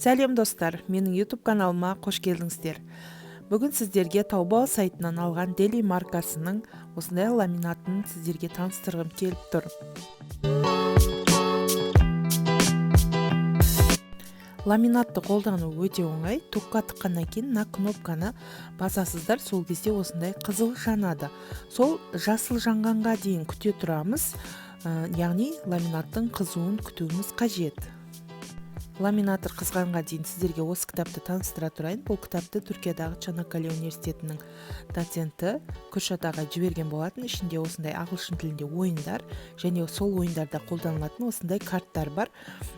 Сәлем достар, менің YouTube каналыма қош келдіңіздер. Бүгін сіздерге Taobao сайтынан алған Deli маркасының осындай ламинатын сіздерге таныстырғым келіп тұр. Ламинатты қолдану өте оңай. Токқа тыққаннан кейін мына кнопканы басасыздар, сол кезде осындай қызыл жанады. Сол жасыл жанғанға дейін күте тұрамыз, яғни ламинаттың қызуын күтуіміз қажет. Ламинатор қызғанға дейін сіздерге осы кітапты таныстыра тұрайын. Бұл кітапты Түркиядағы Чанаккале университетінің доценті Күршат аға жіберген болатын. Ішінде осындай ағылшын тілінде ойындар және сол ойындарда қолданылатын осындай карттар бар.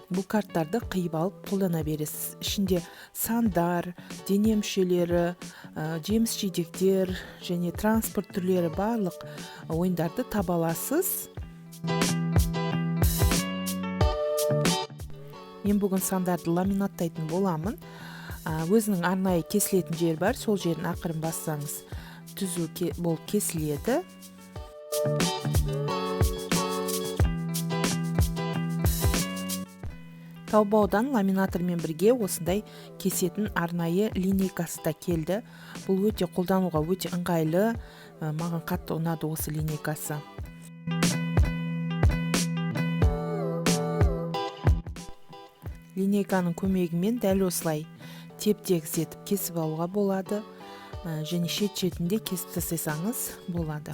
Бұл карттарды қиып алып қолдана бересіз. Ішінде сандар, дене мүшелері, жеміс жидектер және транспорт түрлері барлық ойындарды таба аласыз. Мен бүгін сандарды ламинаттайтын боламын. Өзінің арнайы кесілетін жер бар, сол жерін ақырын бассаңыз түзу болып кесіледі. Taobao'дан ламинатормен бірге осындай кесетін арнайы линейкасы да келді. Бұл өте қолдануға өте ыңғайлы, маған қатты ұнады осы линейкасы. Линейканың көмегімен дәл осылай теп-тегіс етіп кесіп алуға болады, және шет-шетінде кесіп тастасаңыз болады.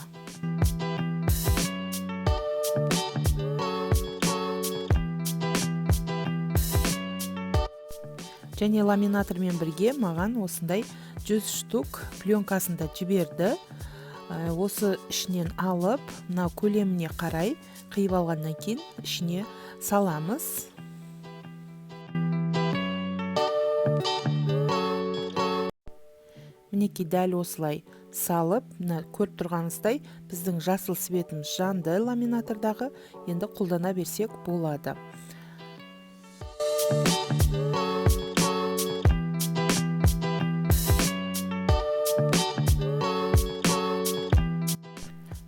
Және ламинатормен бірге маған осындай 100 штук пленкасын да жіберді. Осы ішінен алып, мына көлеміне қарай қиып алғаннан кейін ішіне саламыз. Мінекей дәл осылай салып, көріп тұрғаныңыздай біздің жасыл светіміз жанды ламинатордағы, енді қолдана берсек болады.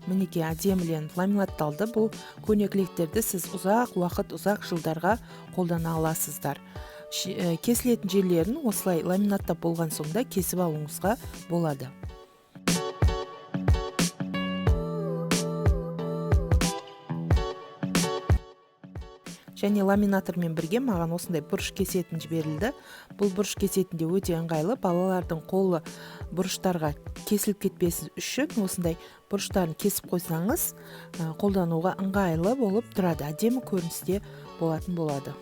Мінекей әдеміленіп ламинатталды. Бұл көнеклектерді сіз ұзақ уақыт, ұзақ жылдарға қолдана аласыздар. Кесілетін жерлерін осылай ламинаттап болған соңда кесіп алуыңызға болады. Және ламинатормен бірге маған осындай бұрыш кесетін жіберілді. Бұл бұрыш кесетінде өте ыңғайлы. Балалардың қолы бұрыштарға кесіліп кетпесі үшін осындай бұрыштарын кесіп қойсаңыз, қолдануға ыңғайлы болып тұрады. Әдемі көріністе болатын болады.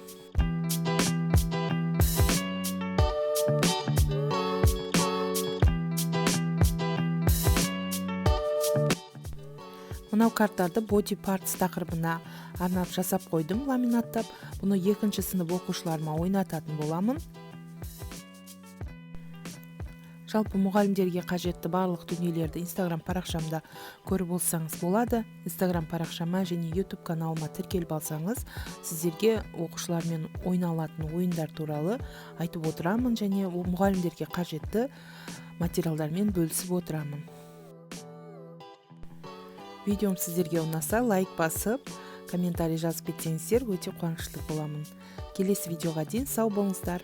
Мынау карттарды body parts тақырыбына арнап жасап қойдым, ламинаттап. Бұны екінші сынып оқушыларыма ойнататын боламын. Жалпы мұғалімдерге қажетті барлық дүниелерді Instagram парақшамда көріп болсаңыз болады. Instagram парақшама және YouTube каналыма тіркеліп алсаңыз, сіздерге оқушылармен ойналатын ойындар туралы айтып отырамын және мұғалімдерге қажетті материалдармен бөлісіп отырамын. Видеом сіздерге ұнаса, лайк басып, комментарий жазып кетсеңіздер, өте қуанышты боламын. Келесі видеоға дейін сау болыңыздар.